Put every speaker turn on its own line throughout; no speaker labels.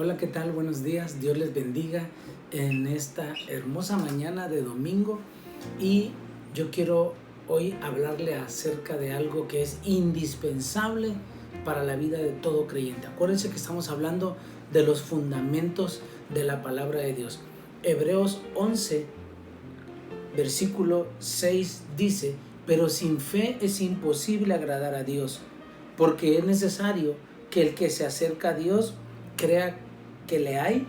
Hola, ¿qué tal? Buenos días. Dios les bendiga en esta hermosa mañana de domingo. Y yo quiero hoy hablarle acerca de algo que es indispensable para la vida de todo creyente. Acuérdense que estamos hablando de los fundamentos de la palabra de Dios. Hebreos 11, versículo 6 dice: pero sin fe es imposible agradar a Dios, porque es necesario que el que se acerca a Dios crea que le hay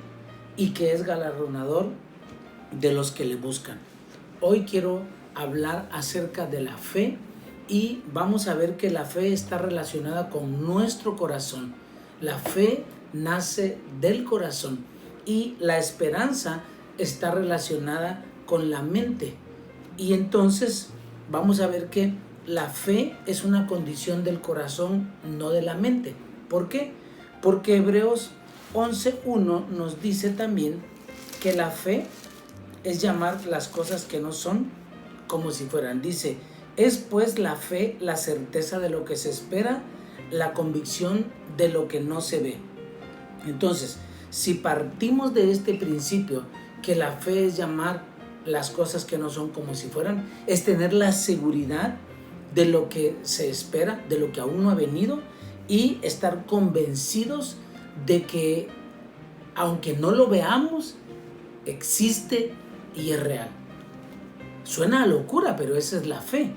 y que es galardonador de los que le buscan. Hoy quiero hablar acerca de la fe y vamos a ver que la fe está relacionada con nuestro corazón. La fe nace del corazón y la esperanza está relacionada con la mente. Y entonces vamos a ver que la fe es una condición del corazón, no de la mente. ¿Por qué? Porque Hebreos 11:1 nos dice también que la fe es llamar las cosas que no son como si fueran. Dice: es pues la fe la certeza de lo que se espera, la convicción de lo que no se ve. Entonces, si partimos de este principio, que la fe es llamar las cosas que no son como si fueran, es tener la seguridad de lo que se espera, de lo que aún no ha venido, y estar convencidos de que, aunque no lo veamos, existe y es real. Suena a locura, pero esa es la fe.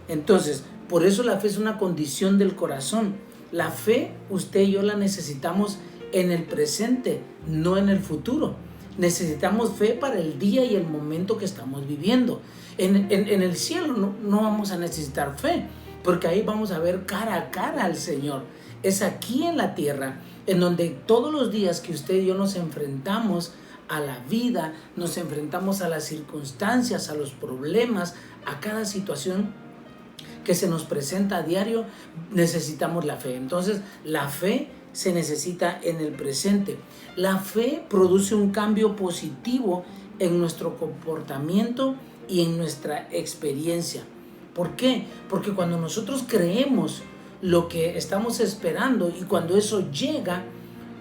Entonces, por eso la fe es una condición del corazón. La fe, usted y yo la necesitamos en el presente, no en el futuro. Necesitamos fe para el día y el momento que estamos viviendo. En el cielo no vamos a necesitar fe, porque ahí vamos a ver cara a cara al Señor. Es aquí en la tierra en donde todos los días que usted y yo nos enfrentamos a la vida, nos enfrentamos a las circunstancias, a los problemas, a cada situación que se nos presenta a diario, necesitamos la fe. Entonces, la fe se necesita en el presente. La fe produce un cambio positivo en nuestro comportamiento y en nuestra experiencia. ¿Por qué? Porque cuando nosotros creemos lo que estamos esperando y cuando eso llega,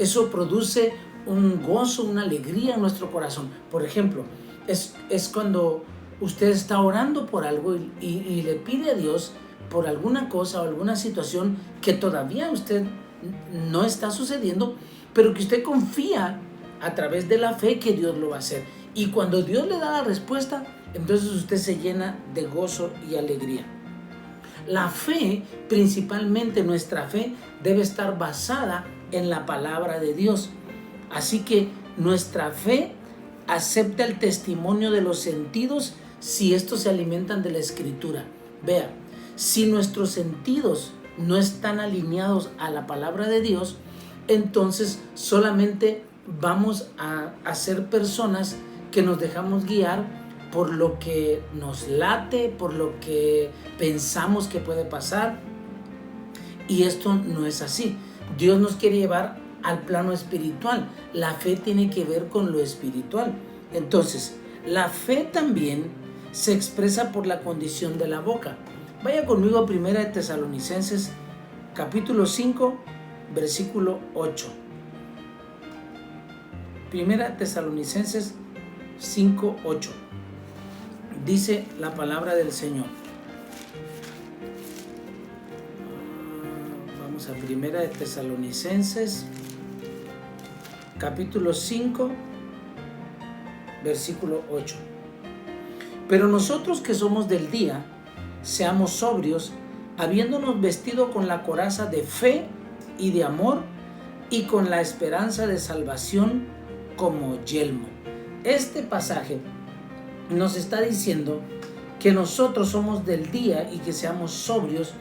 eso produce un gozo, una alegría en nuestro corazón. Por ejemplo, es cuando usted está orando por algo y le pide a Dios por alguna cosa o alguna situación que todavía usted no está sucediendo, pero que usted confía a través de la fe que Dios lo va a hacer. Y cuando Dios le da la respuesta, entonces usted se llena de gozo y alegría. La fe, principalmente nuestra fe, debe estar basada en la palabra de Dios. Así que nuestra fe acepta el testimonio de los sentidos si estos se alimentan de la Escritura. Vea, si nuestros sentidos no están alineados a la palabra de Dios, entonces solamente vamos a ser personas que nos dejamos guiar por lo que nos late, por lo que pensamos que puede pasar. Y esto no es así. Dios nos quiere llevar al plano espiritual. La fe tiene que ver con lo espiritual. Entonces, la fe también se expresa por la condición de la boca. Vaya conmigo a 1 Tesalonicenses capítulo 5, versículo 8. 1 Tesalonicenses 5, 8. Dice la palabra del Señor. Vamos a 1 Tesalonicenses capítulo 5, versículo 8. Pero nosotros que somos del día, seamos sobrios, habiéndonos vestido con la coraza de fe y de amor y con la esperanza de salvación como yelmo. Este pasaje nos está diciendo que nosotros somos del día y que seamos sobrios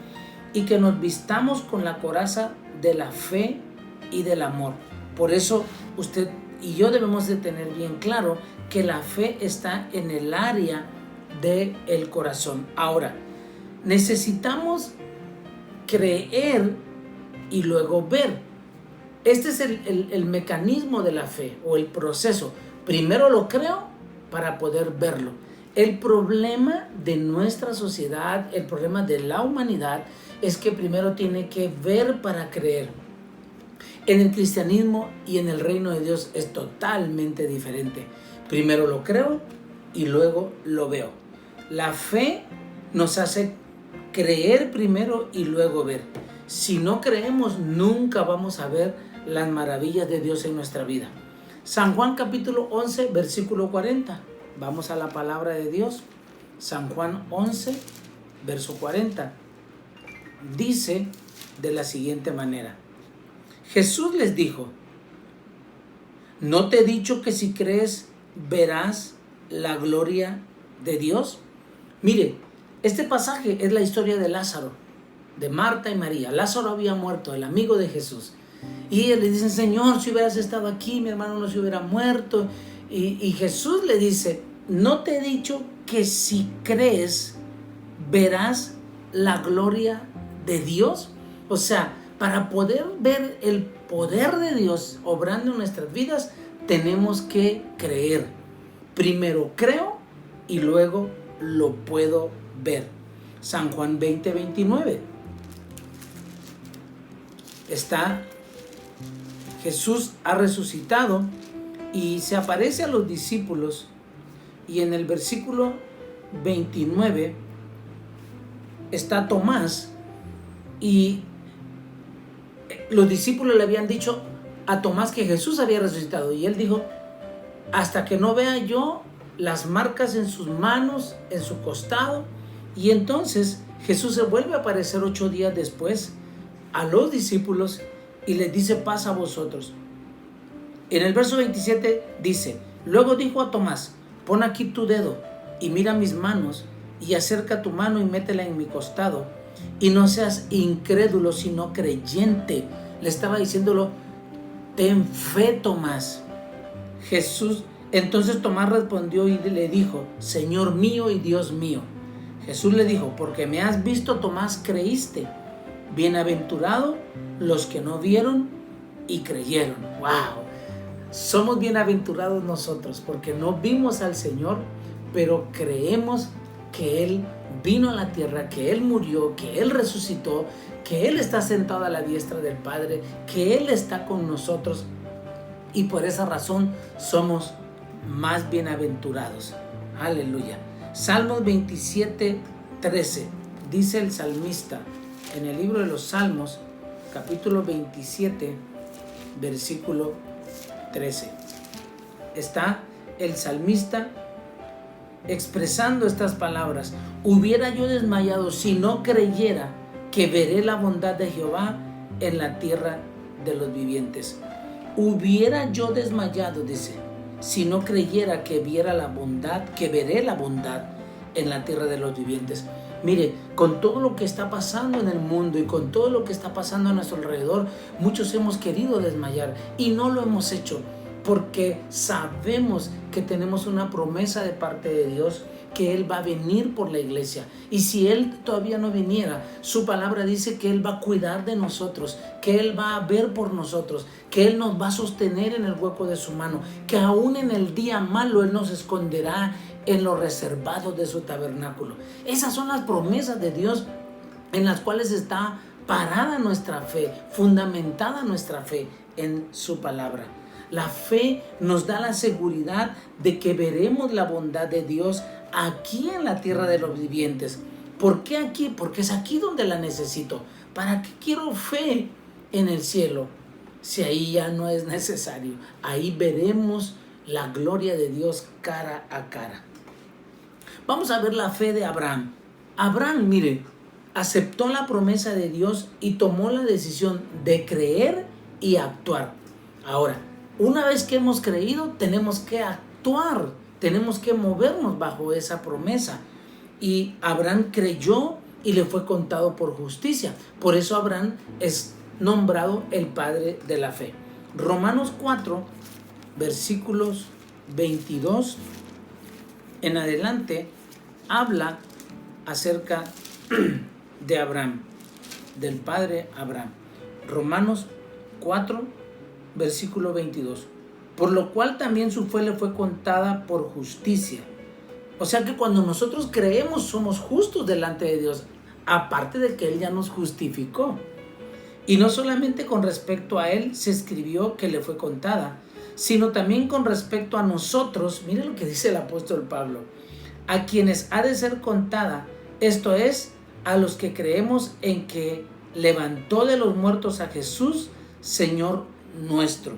y que nos vistamos con la coraza de la fe y del amor. Por eso usted y yo debemos de tener bien claro que la fe está en el área del corazón. Ahora, necesitamos creer y luego ver. Este es el mecanismo de la fe o el proceso. Primero lo creo para poder verlo. El problema de nuestra sociedad, el problema de la humanidad, es que primero tiene que ver para creer. En el cristianismo y en el reino de Dios es totalmente diferente. Primero lo creo y luego lo veo. La fe nos hace creer primero y luego ver. Si no creemos, nunca vamos a ver las maravillas de Dios en nuestra vida. San Juan capítulo 11, versículo 40. Vamos a la palabra de Dios. San Juan 11, verso 40. Dice de la siguiente manera. Jesús les dijo: ¿no te he dicho que si crees verás la gloria de Dios? Mire, este pasaje es la historia de Lázaro, de Marta y María. Lázaro había muerto, el amigo de Jesús. Y ellos le dicen: Señor, si hubieras estado aquí, mi hermano no se hubiera muerto. Y Jesús le dice: ¿no te he dicho que si crees verás la gloria de Dios? O sea, para poder ver el poder de Dios obrando en nuestras vidas, tenemos que creer. Primero creo y luego lo puedo ver. San Juan 20, 29. Jesús ha resucitado y se aparece a los discípulos, y en el versículo 29 está Tomás, y los discípulos le habían dicho a Tomás que Jesús había resucitado, y él dijo: hasta que no vea yo las marcas en sus manos, en su costado. Y entonces Jesús se vuelve a aparecer 8 días después a los discípulos y les dice: paz a vosotros. En el verso 27 dice: luego dijo a Tomás: pon aquí tu dedo y mira mis manos, y acerca tu mano y métela en mi costado, y no seas incrédulo sino creyente. Le estaba diciéndolo: ten fe, Tomás. Entonces Tomás respondió y le dijo: Señor mío y Dios mío. Jesús le dijo: porque me has visto, Tomás, creíste. Bienaventurado los que no vieron y creyeron. ¡Wow! Somos bienaventurados nosotros porque no vimos al Señor, pero creemos que Él vino a la tierra, que Él murió, que Él resucitó, que Él está sentado a la diestra del Padre, que Él está con nosotros, y por esa razón somos más bienaventurados. Aleluya. Salmos 27, 13. Dice el salmista en el libro de los Salmos, capítulo 27, versículo 13. Está el salmista expresando estas palabras: hubiera yo desmayado si no creyera que veré la bondad de Jehová en la tierra de los vivientes. Hubiera yo desmayado, dice, si no creyera que veré la bondad en la tierra de los vivientes. Mire, con todo lo que está pasando en el mundo y con todo lo que está pasando a nuestro alrededor, muchos hemos querido desmayar y no lo hemos hecho, porque sabemos que tenemos una promesa de parte de Dios, que Él va a venir por la iglesia. Y si Él todavía no viniera, su palabra dice que Él va a cuidar de nosotros, que Él va a ver por nosotros, que Él nos va a sostener en el hueco de su mano, que aún en el día malo Él nos esconderá en lo reservado de su tabernáculo. Esas son las promesas de Dios en las cuales está parada nuestra fe, fundamentada nuestra fe en su palabra. La fe nos da la seguridad de que veremos la bondad de Dios aquí en la tierra de los vivientes. ¿Por qué aquí? Porque es aquí donde la necesito. ¿Para qué quiero fe en el cielo si ahí ya no es necesario? Ahí veremos la gloria de Dios cara a cara. Vamos a ver la fe de Abraham. Abraham, mire, aceptó la promesa de Dios y tomó la decisión de creer y actuar. Ahora, una vez que hemos creído, tenemos que actuar, tenemos que movernos bajo esa promesa. Y Abraham creyó y le fue contado por justicia. Por eso Abraham es nombrado el padre de la fe. Romanos 4, versículos 22 en adelante, habla acerca de Abraham, del padre Abraham. Romanos 4, versículo 22. Por lo cual también su fe le fue contada por justicia. O sea que cuando nosotros creemos, somos justos delante de Dios, aparte de que Él ya nos justificó. Y no solamente con respecto a él se escribió que le fue contada, sino también con respecto a nosotros. Mire lo que dice el apóstol Pablo: a quienes ha de ser contada, esto es, a los que creemos en que levantó de los muertos a Jesús, Señor nuestro.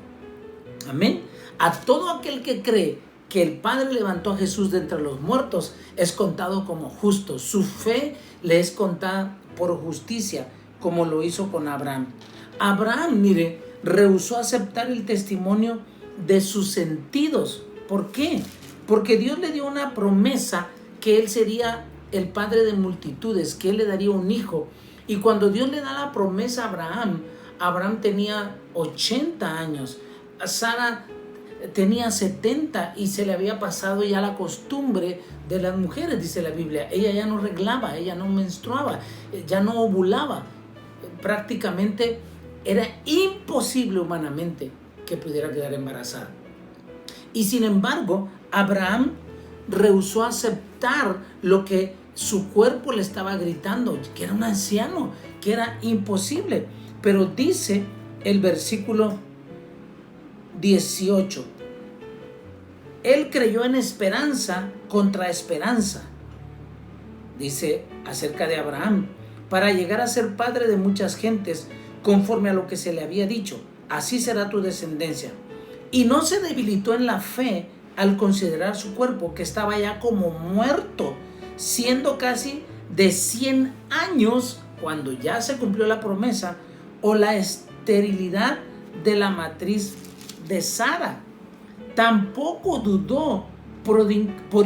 Amén. A todo aquel que cree que el Padre levantó a Jesús de entre los muertos, es contado como justo. Su fe le es contada por justicia, como lo hizo con Abraham. Abraham, mire, rehusó aceptar el testimonio de sus sentidos. ¿Por qué? Porque Dios le dio una promesa que él sería el padre de multitudes, que él le daría un hijo. Y cuando Dios le da la promesa a Abraham, Abraham tenía 80 años, Sara tenía 70 y se le había pasado ya la costumbre de las mujeres, dice la Biblia. Ella ya no reglaba, ella no menstruaba, ya no ovulaba. Prácticamente era imposible humanamente que pudiera quedar embarazada. Y sin embargo, Abraham rehusó aceptar lo que su cuerpo le estaba gritando, que era un anciano, que era imposible. Pero dice el versículo 18: él creyó en esperanza contra esperanza, dice acerca de Abraham, para llegar a ser padre de muchas gentes, conforme a lo que se le había dicho: así será tu descendencia. Y no se debilitó en la fe al considerar su cuerpo, que estaba ya como muerto, siendo casi de 100 años, cuando ya se cumplió la promesa, o la esterilidad de la matriz de Sara. Tampoco dudó por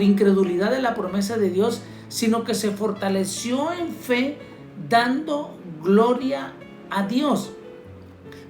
incredulidad de la promesa de Dios, sino que se fortaleció en fe, dando gloria a Dios,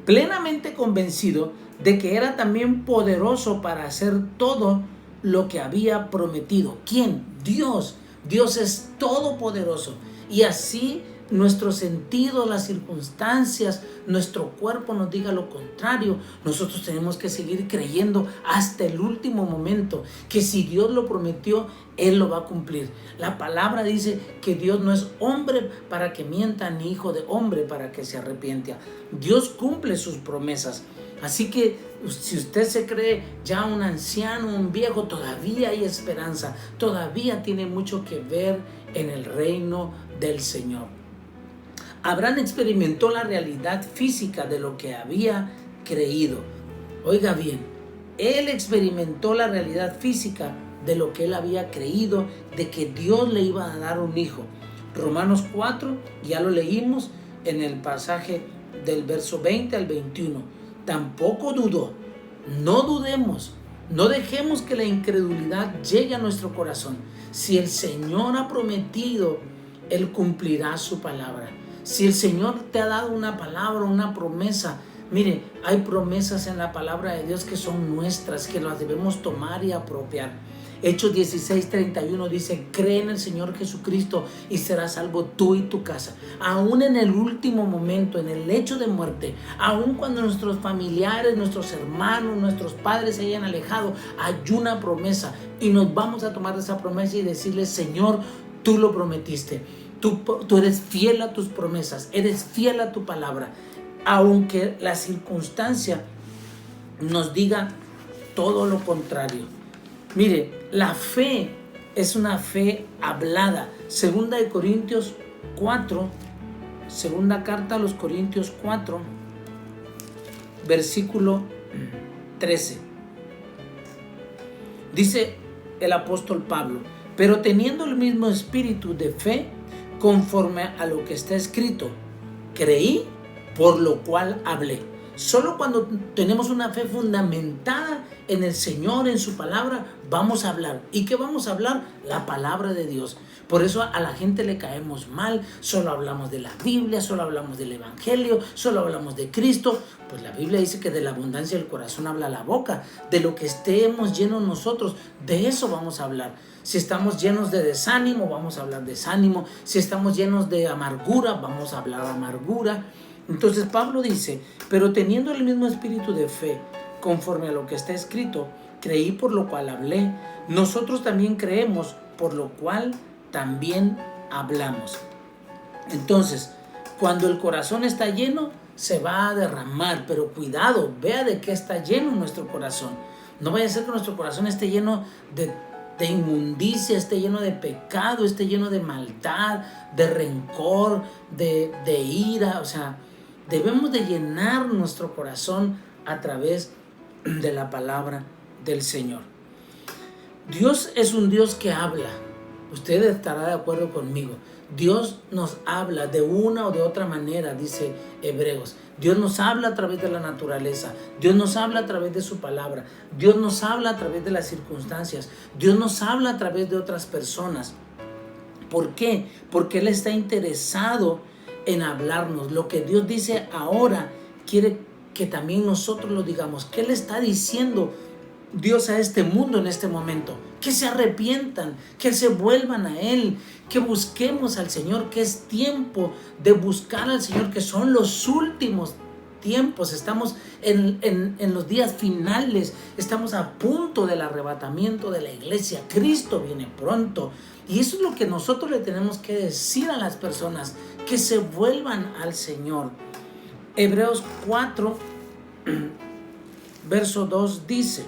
plenamente convencido de que era también poderoso para hacer todo lo que había prometido. ¿Quién? Dios. Dios es todopoderoso. Y así nuestros sentidos, las circunstancias, nuestro cuerpo nos diga lo contrario, nosotros tenemos que seguir creyendo hasta el último momento que si Dios lo prometió, Él lo va a cumplir. La palabra dice que Dios no es hombre para que mienta, ni hijo de hombre para que se arrepienta. Dios cumple sus promesas. Así que si usted se cree ya un anciano, un viejo, todavía hay esperanza, todavía tiene mucho que ver en el reino del Señor. Abraham experimentó la realidad física de lo que había creído. Oiga bien, él experimentó la realidad física de lo que él había creído, de que Dios le iba a dar un hijo. Romanos 4, ya lo leímos en el pasaje del verso 20 al 21. Tampoco dudó. No dudemos, no dejemos que la incredulidad llegue a nuestro corazón. Si el Señor ha prometido, Él cumplirá su palabra. Si el Señor te ha dado una palabra, una promesa, mire, hay promesas en la palabra de Dios que son nuestras, que las debemos tomar y apropiar. Hechos 16:31 dice: cree en el Señor Jesucristo y serás salvo tú y tu casa. Aún en el último momento, en el lecho de muerte, aún cuando nuestros familiares, nuestros hermanos, nuestros padres se hayan alejado, hay una promesa y nos vamos a tomar esa promesa y decirle: Señor, tú lo prometiste. Tú eres fiel a tus promesas, eres fiel a tu palabra, aunque la circunstancia nos diga todo lo contrario. Mire, la fe es una fe hablada. Segunda de Corintios 4, segunda carta a los Corintios 4, versículo 13. Dice el apóstol Pablo: pero teniendo el mismo espíritu de fe, conforme a lo que está escrito, creí, por lo cual hablé. Solo cuando tenemos una fe fundamentada en el Señor, en su palabra, vamos a hablar. ¿Y qué vamos a hablar? La palabra de Dios. Por eso a la gente le caemos mal, solo hablamos de la Biblia, solo hablamos del Evangelio, solo hablamos de Cristo. Pues la Biblia dice que de la abundancia del corazón habla la boca. De lo que estemos llenos nosotros, de eso vamos a hablar. Si estamos llenos de desánimo, vamos a hablar de desánimo. Si estamos llenos de amargura, vamos a hablar de amargura. Entonces Pablo dice: pero teniendo el mismo espíritu de fe, conforme a lo que está escrito, creí, por lo cual hablé. Nosotros también creemos, por lo cual también hablamos. Entonces, cuando el corazón está lleno, se va a derramar, pero cuidado, vea de qué está lleno nuestro corazón. No vaya a ser que nuestro corazón esté lleno de inmundicia, esté lleno de pecado, esté lleno de maldad, de rencor, de ira. O sea, debemos de llenar nuestro corazón a través de la palabra del Señor. Dios es un Dios que habla. Usted estará de acuerdo conmigo. Dios nos habla de una o de otra manera, dice Hebreos. Dios nos habla a través de la naturaleza. Dios nos habla a través de su palabra. Dios nos habla a través de las circunstancias. Dios nos habla a través de otras personas. ¿Por qué? Porque Él está interesado en hablarnos. Lo que Dios dice ahora quiere que también nosotros lo digamos. ¿Qué le está diciendo Dios a este mundo en este momento? Que se arrepientan, que se vuelvan a Él, que busquemos al Señor, que es tiempo de buscar al Señor, que son los últimos tiempos. Estamos en los días finales, estamos a punto del arrebatamiento de la iglesia. Cristo viene pronto. Y eso es lo que nosotros le tenemos que decir a las personas, que se vuelvan al Señor. Hebreos 4, verso 2 dice: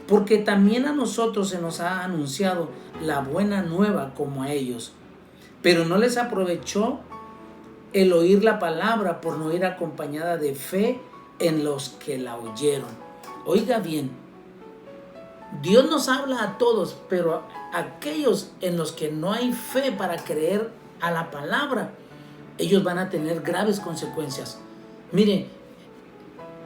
porque también a nosotros se nos ha anunciado la buena nueva como a ellos, pero no les aprovechó el oír la palabra por no ir acompañada de fe en los que la oyeron. Oiga bien, Dios nos habla a todos, pero aquellos en los que no hay fe para creer a la palabra, ellos van a tener graves consecuencias. Mire,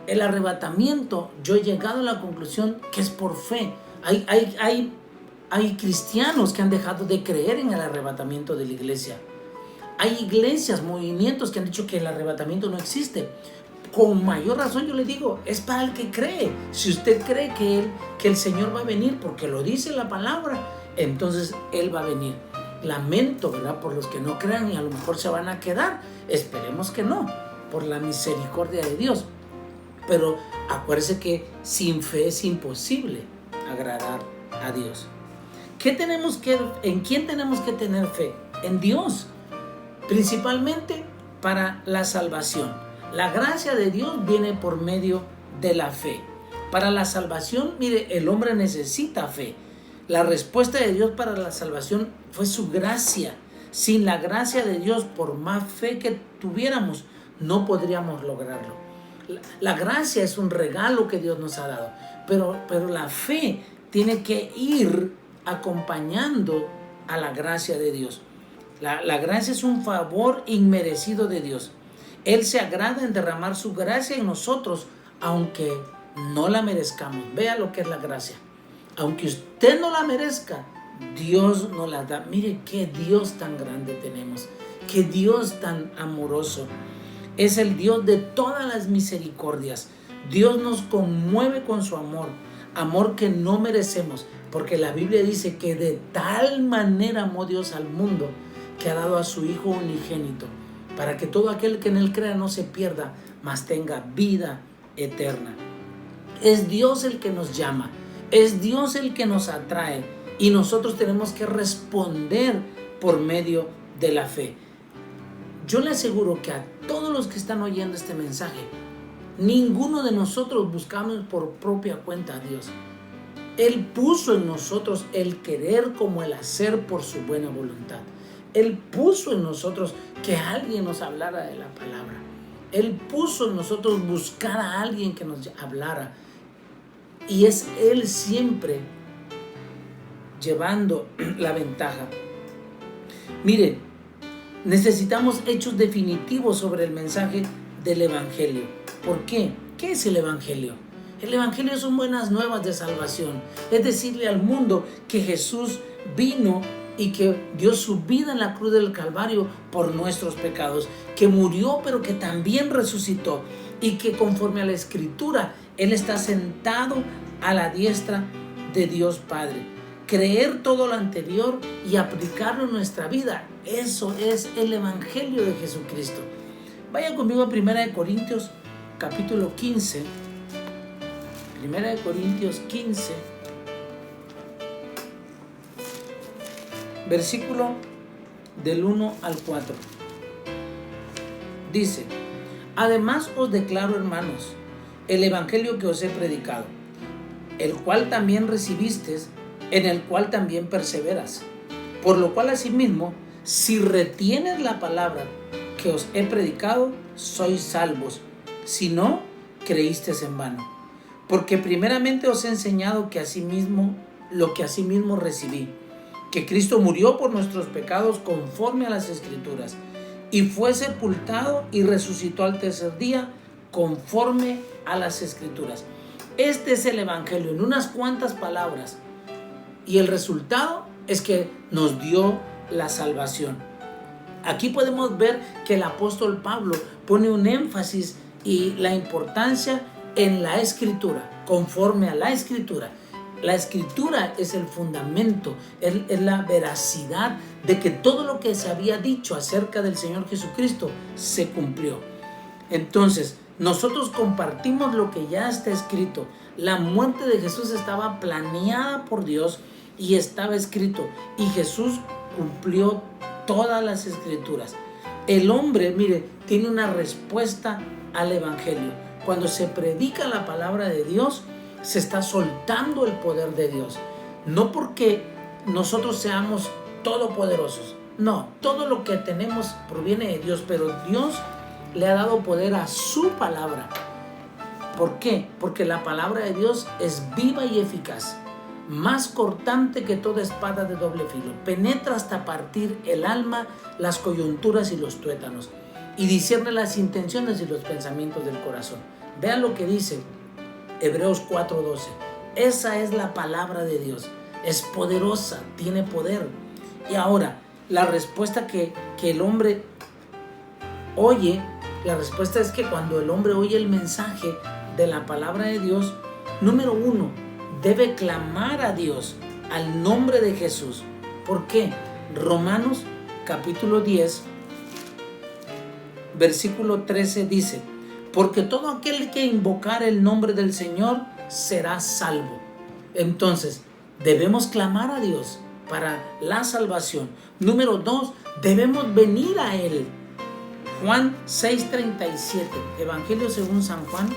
el arrebatamiento, yo he llegado a la conclusión que es por fe. Hay cristianos que han dejado de creer en el arrebatamiento de la iglesia. Hay iglesias, movimientos que han dicho que el arrebatamiento no existe. Con mayor razón yo le digo, es para el que cree. Si usted cree que el Señor va a venir porque lo dice la palabra, entonces Él va a venir. Lamento, ¿verdad?, por los que no crean y a lo mejor se van a quedar. Esperemos que no, por la misericordia de Dios. Pero acuérdese que sin fe es imposible agradar a Dios. ¿En quién tenemos que tener fe? En Dios, principalmente para la salvación. La gracia de Dios viene por medio de la fe. Para la salvación, mire, el hombre necesita fe. La respuesta de Dios para la salvación fue su gracia. Sin la gracia de Dios, por más fe que tuviéramos, no podríamos lograrlo. La gracia es un regalo que Dios nos ha dado, pero la fe tiene que ir acompañando a la gracia de Dios. La gracia es un favor inmerecido de Dios. Él se agrada en derramar su gracia en nosotros, aunque no la merezcamos. Vea lo que es la gracia. Aunque usted no la merezca, Dios nos la da. Mire qué Dios tan grande tenemos, qué Dios tan amoroso. Es el Dios de todas las misericordias. Dios nos conmueve con su amor, amor que no merecemos, porque la Biblia dice que de tal manera amó Dios al mundo que ha dado a su Hijo unigénito, para que todo aquel que en Él crea no se pierda, mas tenga vida eterna. Es Dios el que nos llama, es Dios el que nos atrae, y nosotros tenemos que responder por medio de la fe. Yo le aseguro que a todos los que están oyendo este mensaje, ninguno de nosotros buscamos por propia cuenta a Dios. Él puso en nosotros el querer como el hacer por su buena voluntad. Él puso en nosotros que alguien nos hablara de la palabra. Él puso en nosotros buscar a alguien que nos hablara. Y es Él siempre llevando la ventaja. Mire, necesitamos hechos definitivos sobre el mensaje del Evangelio. ¿Por qué? ¿Qué es el Evangelio? El Evangelio son buenas nuevas de salvación. Es decirle al mundo que Jesús vino y que dio su vida en la cruz del Calvario por nuestros pecados, que murió pero que también resucitó, y que conforme a la Escritura Él está sentado a la diestra de Dios Padre. Creer todo lo anterior y aplicarlo en nuestra vida, eso es el Evangelio de Jesucristo. Vaya conmigo a 1 Corintios capítulo 15. 1 Corintios 15, versículo del 1 al 4. Dice: Además os declaro, hermanos, el evangelio que os he predicado, el cual también recibisteis, en el cual también perseveras. Por lo cual asimismo, si retienes la palabra que os he predicado, sois salvos. Si no, creísteis en vano. Porque primeramente os he enseñado que asimismo, lo que asimismo recibí, que Cristo murió por nuestros pecados conforme a las Escrituras, y fue sepultado y resucitó al tercer día conforme a las Escrituras. Este es el evangelio en unas cuantas palabras, y el resultado es que nos dio la salvación. Aquí podemos ver que el apóstol Pablo pone un énfasis y la importancia en la Escritura, conforme a la Escritura. La Escritura es el fundamento, es la veracidad de que todo lo que se había dicho acerca del Señor Jesucristo se cumplió. Entonces, nosotros compartimos lo que ya está escrito. La muerte de Jesús estaba planeada por Dios y estaba escrito. Y Jesús cumplió todas las Escrituras. El hombre, mire, tiene una respuesta al Evangelio. Cuando se predica la palabra de Dios, se está soltando el poder de Dios. No porque nosotros seamos todopoderosos. No, todo lo que tenemos proviene de Dios, pero Dios le ha dado poder a su palabra. ¿Por qué? Porque la palabra de Dios es viva y eficaz, más cortante que toda espada de doble filo. Penetra hasta partir el alma, las coyunturas y los tuétanos, y discierne las intenciones y los pensamientos del corazón. Vean lo que dice Hebreos 4:12. Esa es la palabra de Dios. Es poderosa, tiene poder. Y ahora, la respuesta que el hombre oye, la respuesta es que cuando el hombre oye el mensaje de la palabra de Dios, número uno, debe clamar a Dios, al nombre de Jesús. ¿Por qué? Romanos capítulo 10, versículo 13 dice: porque todo aquel que invocar el nombre del Señor será salvo. Entonces, debemos clamar a Dios para la salvación. Número 2, debemos venir a Él. Juan 6:37, Evangelio según San Juan,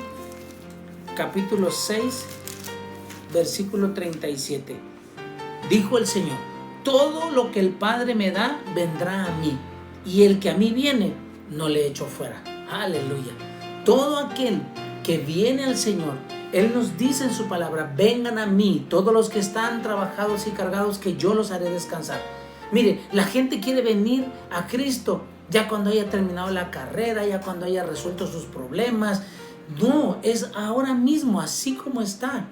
capítulo 6, versículo 37. Dijo el Señor: todo lo que el Padre me da, vendrá a mí, y el que a mí viene, no le echo fuera. Aleluya. Todo aquel que viene al Señor, Él nos dice en su palabra: vengan a mí, todos los que están trabajados y cargados, que yo los haré descansar. Mire, la gente quiere venir a Cristo ya cuando haya terminado la carrera, ya cuando haya resuelto sus problemas. No, es ahora mismo, así como está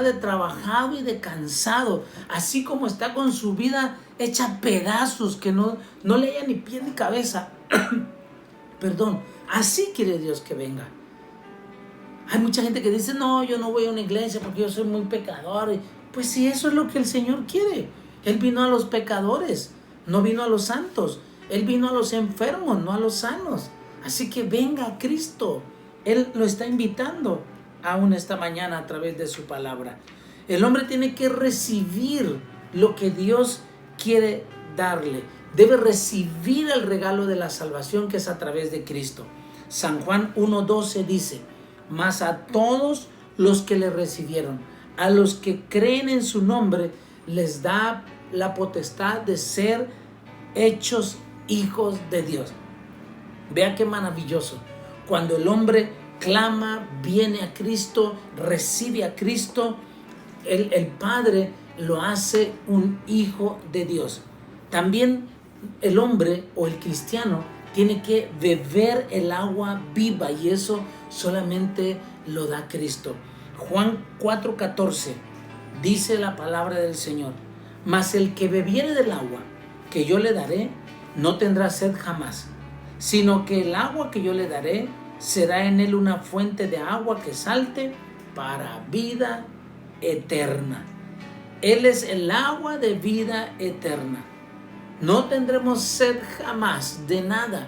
de trabajado y de cansado, así como está con su vida hecha pedazos, que no le haya ni pie ni cabeza. Perdón, así quiere Dios que venga. Hay mucha gente que dice: no, yo no voy a una iglesia porque yo soy muy pecador. Pues sí, eso es lo que el Señor quiere. Él vino a los pecadores, no vino a los santos. Él vino a los enfermos, no a los sanos. Así que venga a Cristo. Él lo está invitando aún esta mañana a través de su palabra. El hombre tiene que recibir lo que Dios quiere darle. Debe recibir el regalo de la salvación, que es a través de Cristo. San Juan 1:12 dice: mas a todos los que le recibieron, a los que creen en su nombre, les da la potestad de ser hechos hijos de Dios. Vea qué maravilloso. Cuando el hombre clama, viene a Cristo, recibe a Cristo, el Padre lo hace un hijo de Dios. También el hombre o el cristiano tiene que beber el agua viva, y eso solamente lo da Cristo. Juan 4:14 dice la palabra del Señor: mas el que bebiere del agua que yo le daré, no tendrá sed jamás, sino que el agua que yo le daré será en él una fuente de agua que salte para vida eterna. Él es el agua de vida eterna. No tendremos sed jamás de nada.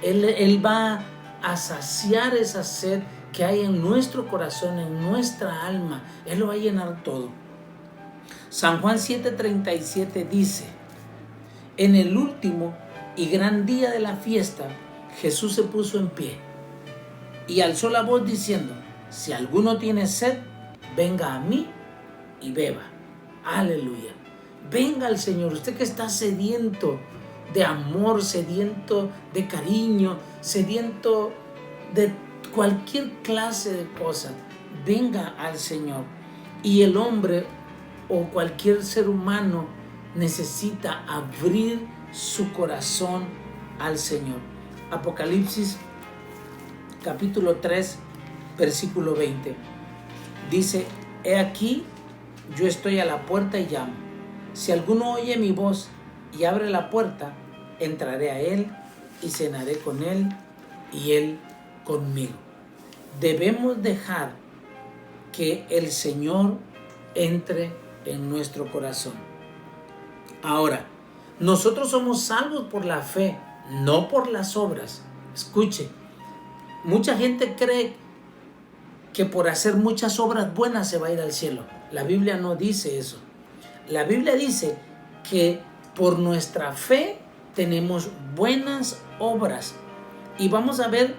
Él va a saciar esa sed que hay en nuestro corazón, en nuestra alma. Él lo va a llenar todo. San Juan 7:37 dice: en el último y gran día de la fiesta, Jesús se puso en pie y alzó la voz diciendo: si alguno tiene sed, venga a mí y beba. Aleluya. Venga al Señor. Usted que está sediento de amor, sediento de cariño, sediento de cualquier clase de cosa, venga al Señor. Y el hombre o cualquier ser humano necesita abrir su corazón al Señor. Apocalipsis capítulo 3, versículo 20. Dice: he aquí, yo estoy a la puerta y llamo. Si alguno oye mi voz y abre la puerta, entraré a él y cenaré con él y él conmigo. Debemos dejar que el Señor entre en nuestro corazón. Ahora, nosotros somos salvos por la fe, no por las obras. Escuche, mucha gente cree que por hacer muchas obras buenas se va a ir al cielo. La Biblia no dice eso. La Biblia dice que por nuestra fe tenemos buenas obras. Y vamos a ver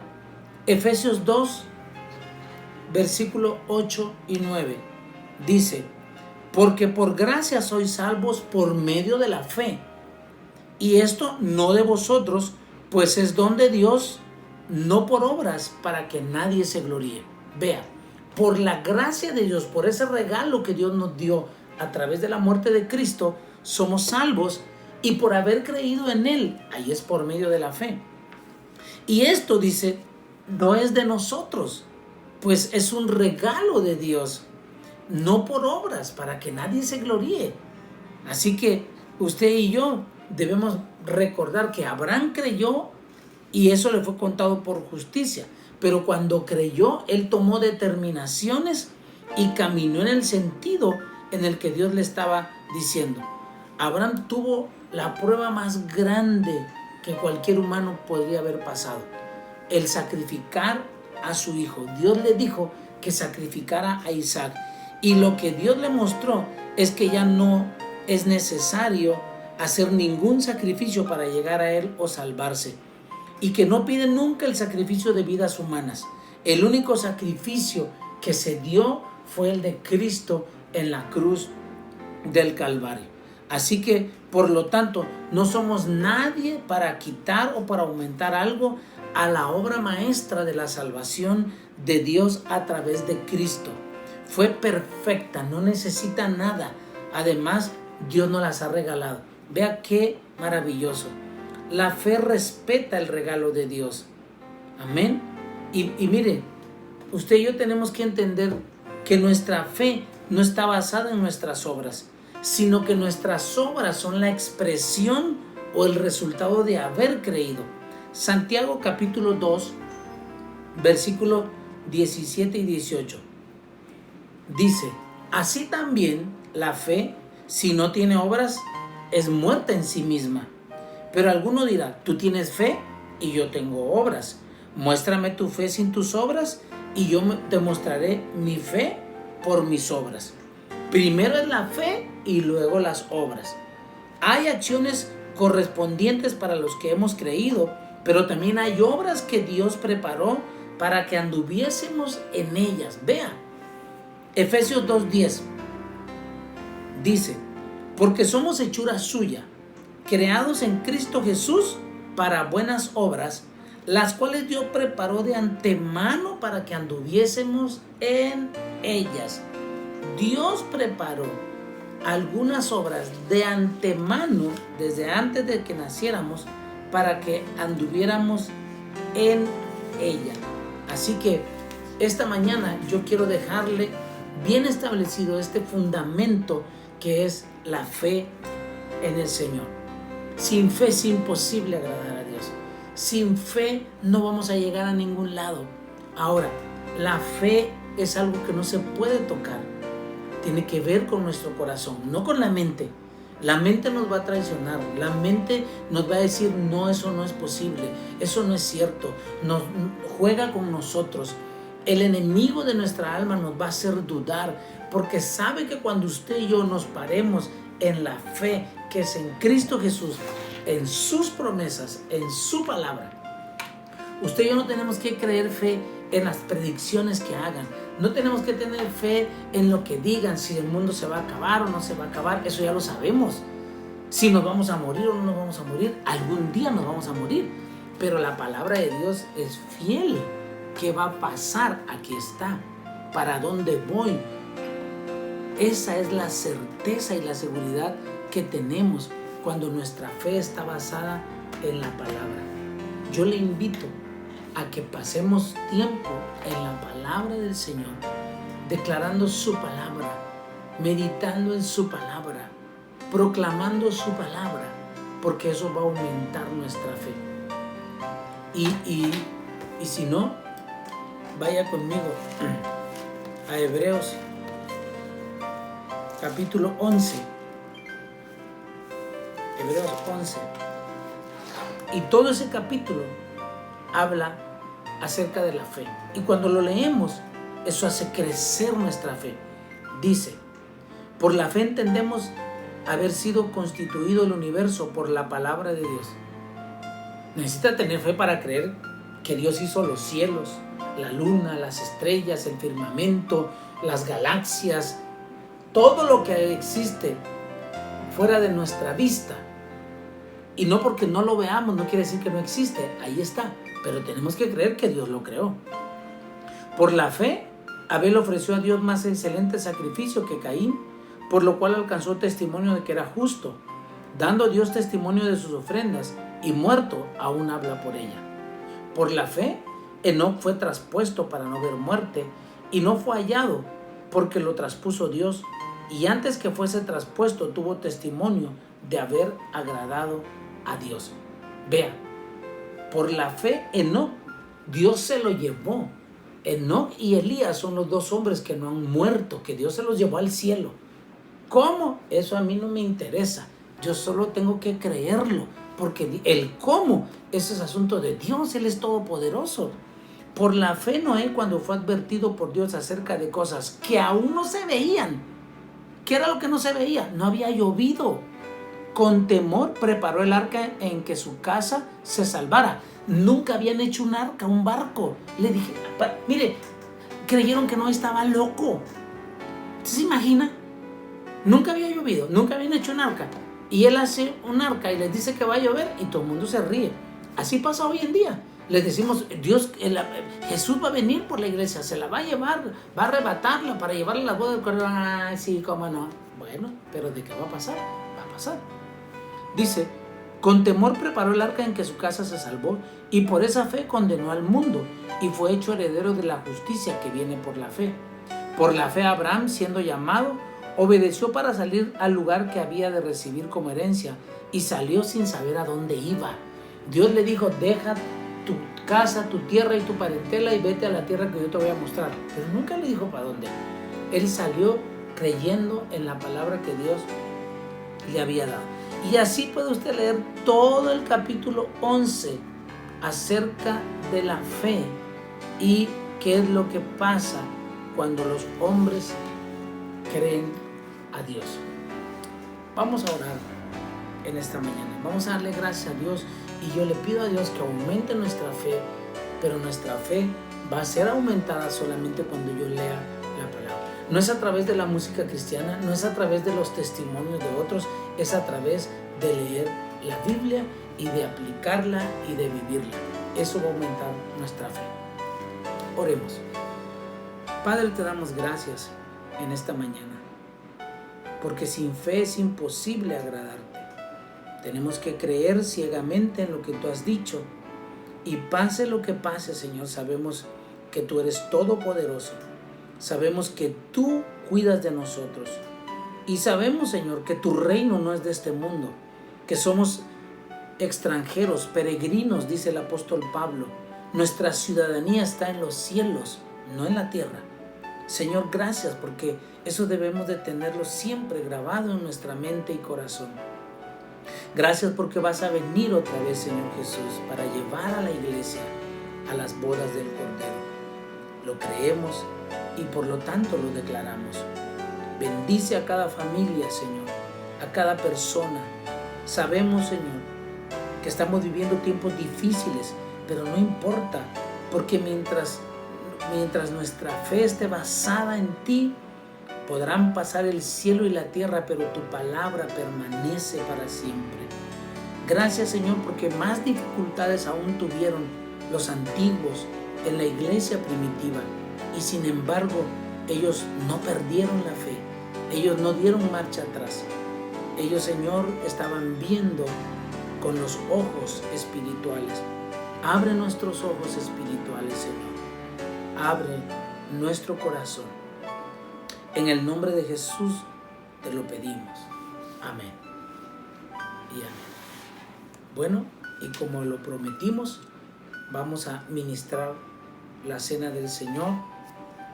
Efesios 2, versículo 8 y 9. Dice: porque por gracia sois salvos por medio de la fe. Y esto no de vosotros, pues es don de Dios, no por obras, para que nadie se gloríe. Vea, por la gracia de Dios, por ese regalo que Dios nos dio a través de la muerte de Cristo, somos salvos, y por haber creído en Él, ahí es por medio de la fe. Y esto, dice, no es de nosotros, pues es un regalo de Dios, no por obras, para que nadie se gloríe. Así que usted y yo debemos recordar que Abraham creyó y eso le fue contado por justicia. Pero cuando creyó, él tomó determinaciones y caminó en el sentido en el que Dios le estaba diciendo. Abraham tuvo la prueba más grande que cualquier humano podría haber pasado: el sacrificar a su hijo. Dios le dijo que sacrificara a Isaac. Y lo que Dios le mostró es que ya no es necesario hacer ningún sacrificio para llegar a Él o salvarse. Y que no pide nunca el sacrificio de vidas humanas. El único sacrificio que se dio fue el de Cristo en la cruz del Calvario. Así que, por lo tanto, no somos nadie para quitar o para aumentar algo a la obra maestra de la salvación de Dios a través de Cristo. Fue perfecta, no necesita nada. Además, Dios nos las ha regalado. Vea qué maravilloso. La fe respeta el regalo de Dios. Amén. Y mire, usted y yo tenemos que entender que nuestra fe no está basada en nuestras obras, sino que nuestras obras son la expresión o el resultado de haber creído. Santiago capítulo 2, versículo 17 y 18. Dice: así también la fe, si no tiene obras, es muerta en sí misma. Pero alguno dirá: tú tienes fe y yo tengo obras. Muéstrame tu fe sin tus obras y yo te mostraré mi fe por mis obras. Primero es la fe y luego las obras. Hay acciones correspondientes para los que hemos creído, pero también hay obras que Dios preparó para que anduviésemos en ellas. Vea, Efesios 2:10 dice: porque somos hechura suya, creados en Cristo Jesús para buenas obras, las cuales Dios preparó de antemano para que anduviésemos en ellas. Dios preparó algunas obras de antemano, desde antes de que naciéramos, para que anduviéramos en ella. Así que esta mañana yo quiero dejarle bien establecido este fundamento que es la fe en el Señor. Sin fe es imposible agradar a Dios. Sin fe no vamos a llegar a ningún lado. Ahora, la fe es algo que no se puede tocar. Tiene que ver con nuestro corazón, no con la mente. La mente nos va a traicionar. La mente nos va a decir: no, eso no es posible, eso no es cierto. Nos juega con nosotros. El enemigo de nuestra alma nos va a hacer dudar, porque sabe que cuando usted y yo nos paremos en la fe que es en Cristo Jesús, en sus promesas, en su palabra, usted y yo no tenemos que creer fe en las predicciones que hagan. No tenemos que tener fe en lo que digan, si el mundo se va a acabar o no se va a acabar. Eso ya lo sabemos. Si nos vamos a morir o no nos vamos a morir, algún día nos vamos a morir. Pero la palabra de Dios es fiel. ¿Qué va a pasar? Aquí está. ¿Para dónde voy? Esa es la certeza y la seguridad que tenemos cuando nuestra fe está basada en la palabra. Yo le invito a que pasemos tiempo en la palabra del Señor, declarando su palabra, meditando en su palabra, proclamando su palabra, porque eso va a aumentar nuestra fe. Y si no, vaya conmigo a Hebreos capítulo 11. Hebreos 11. Y todo ese capítulo habla acerca de la fe. Y cuando lo leemos, eso hace crecer nuestra fe. Dice, por la fe entendemos haber sido constituido el universo por la palabra de Dios. Necesita tener fe para creer que Dios hizo los cielos, la luna, las estrellas, el firmamento, las galaxias, todo lo que existe fuera de nuestra vista. Y no porque no lo veamos, no quiere decir que no existe, ahí está. Pero tenemos que creer que Dios lo creó. Por la fe, Abel ofreció a Dios más excelente sacrificio que Caín, por lo cual alcanzó testimonio de que era justo, dando a Dios testimonio de sus ofrendas, y muerto aún habla por ella. Por la fe, Enoc fue traspuesto para no ver muerte, y no fue hallado, porque lo traspuso Dios, y antes que fuese traspuesto tuvo testimonio de haber agradado a Dios. Vea, por la fe Enoc, Dios se lo llevó. Enoc y Elías son los dos hombres que no han muerto, que Dios se los llevó al cielo. ¿Cómo? Eso a mí no me interesa. Yo solo tengo que creerlo, porque el cómo, ese es asunto de Dios, Él es todopoderoso. Por la fe Noé, cuando fue advertido por Dios acerca de cosas que aún no se veían. ¿Qué era lo que no se veía? No había llovido. Con temor preparó el arca en que su casa se salvara. Nunca habían hecho un arca, un barco. Le dije, mire, creyeron que no estaba loco. ¿Se imagina? Nunca había llovido, nunca habían hecho un arca. Y él hace un arca y les dice que va a llover y todo el mundo se ríe. Así pasa hoy en día. Les decimos, Jesús va a venir por la iglesia, se la va a llevar, va a arrebatarla para llevarla a la boda del Cordero. Ay, sí, cómo no. Bueno, pero ¿de qué va a pasar? Va a pasar. Dice, con temor preparó el arca en que su casa se salvó, y por esa fe condenó al mundo, y fue hecho heredero de la justicia que viene por la fe. Por la fe Abraham, siendo llamado, obedeció para salir al lugar que había de recibir como herencia, y salió sin saber a dónde iba. Dios le dijo, deja tu casa, tu tierra y tu parentela y vete a la tierra que yo te voy a mostrar. Pero nunca le dijo para dónde. Él salió creyendo en la palabra que Dios le había dado. Y así puede usted leer todo el capítulo 11 acerca de la fe y qué es lo que pasa cuando los hombres creen a Dios. Vamos a orar en esta mañana. Vamos a darle gracias a Dios y yo le pido a Dios que aumente nuestra fe, pero nuestra fe va a ser aumentada solamente cuando yo lea la palabra. No es a través de la música cristiana, no es a través de los testimonios de otros, es a través de leer la Biblia y de aplicarla y de vivirla. Eso va a aumentar nuestra fe. Oremos. Padre, te damos gracias en esta mañana, porque sin fe es imposible agradarte. Tenemos que creer ciegamente en lo que tú has dicho, y pase lo que pase, Señor, sabemos que tú eres todopoderoso. Sabemos que tú cuidas de nosotros. Y sabemos, Señor, que tu reino no es de este mundo, que somos extranjeros, peregrinos, dice el apóstol Pablo. Nuestra ciudadanía está en los cielos, no en la tierra. Señor, gracias, porque eso debemos de tenerlo siempre grabado en nuestra mente y corazón. Gracias porque vas a venir otra vez, Señor Jesús, para llevar a la iglesia a las bodas del Cordero. Lo creemos y por lo tanto lo declaramos. Bendice a cada familia, Señor, a cada persona. Sabemos, Señor, que estamos viviendo tiempos difíciles, pero no importa, porque mientras mientras nuestra fe esté basada en ti, podrán pasar el cielo y la tierra, pero tu palabra permanece para siempre. Gracias, Señor, porque más dificultades aún tuvieron los antiguos en la iglesia primitiva, y sin embargo ellos no perdieron la fe, ellos no dieron marcha atrás. Ellos, Señor, estaban viendo con los ojos espirituales. Abre nuestros ojos espirituales, Señor. Abre nuestro corazón. En el nombre de Jesús te lo pedimos. Amén y amén. Bueno, y como lo prometimos, vamos a ministrar la cena del Señor,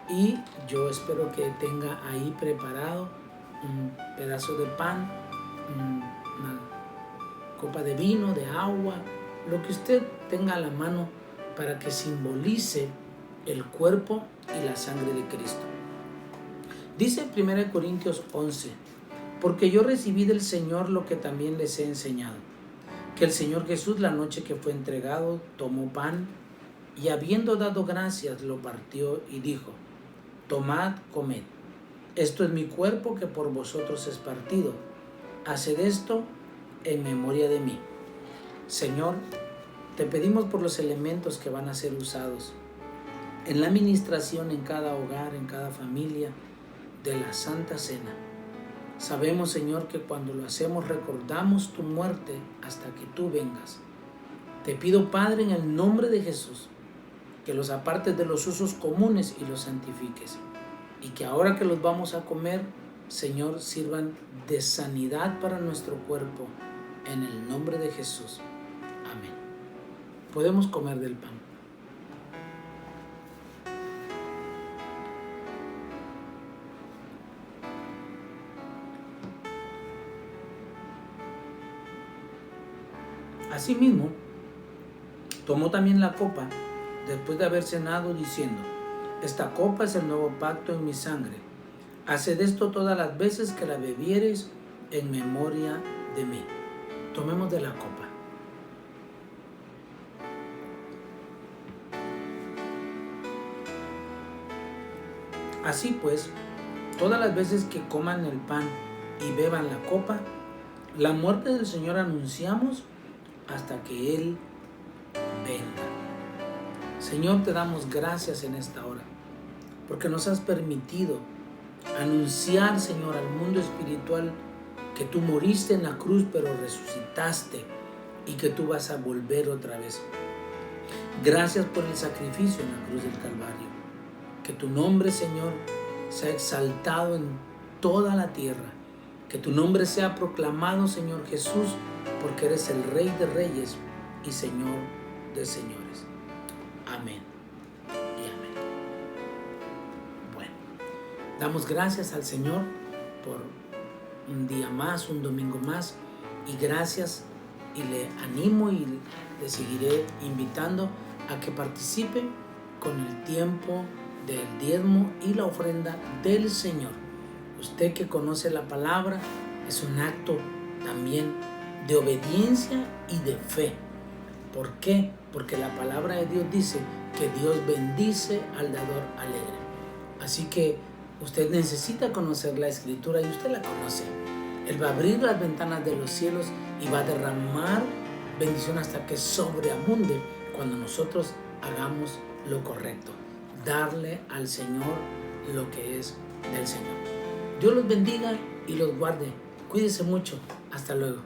y yo espero que tenga ahí preparado un pedazo de pan, una copa de vino, de agua, lo que usted tenga a la mano para que simbolice el cuerpo y la sangre de Cristo. Dice 1 Corintios 11, porque yo recibí del Señor lo que también les he enseñado, que el Señor Jesús, la noche que fue entregado, tomó pan y habiendo dado gracias lo partió y dijo: tomad, comed, esto es mi cuerpo que por vosotros es partido, haced esto en memoria de mí. Señor, te pedimos por los elementos que van a ser usados en la administración en cada hogar, en cada familia de la Santa Cena. Sabemos, Señor, que cuando lo hacemos recordamos tu muerte hasta que tú vengas. Te pido, Padre, en el nombre de Jesús, que los apartes de los usos comunes y los santifiques, y que ahora que los vamos a comer, Señor, sirvan de sanidad para nuestro cuerpo, en el nombre de Jesús. Amén. Podemos comer del pan. Asimismo, tomó también la copa después de haber cenado, diciendo: esta copa es el nuevo pacto en mi sangre. Haced esto todas las veces que la bebiereis en memoria de mí. Tomemos de la copa. Así pues, todas las veces que coman el pan y beban la copa, la muerte del Señor anunciamos hasta que Él venga. Señor, te damos gracias en esta hora, porque nos has permitido anunciar, Señor, al mundo espiritual que tú moriste en la cruz, pero resucitaste y que tú vas a volver otra vez. Gracias por el sacrificio en la cruz del Calvario. Que tu nombre, Señor, sea exaltado en toda la tierra. Que tu nombre sea proclamado, Señor Jesús, porque eres el Rey de Reyes y Señor de Señores. Amén y amén. Bueno, damos gracias al Señor por un día más, un domingo más, y gracias, y le animo y le seguiré invitando a que participe con el tiempo del diezmo y la ofrenda del Señor. Usted que conoce la palabra, es un acto también de obediencia y de fe. ¿Por qué? Porque la palabra de Dios dice que Dios bendice al dador alegre. Así que usted necesita conocer la Escritura, y usted la conoce. Él va a abrir las ventanas de los cielos y va a derramar bendición hasta que sobreabunde cuando nosotros hagamos lo correcto. Darle al Señor lo que es del Señor. Dios los bendiga y los guarde. Cuídese mucho. Hasta luego.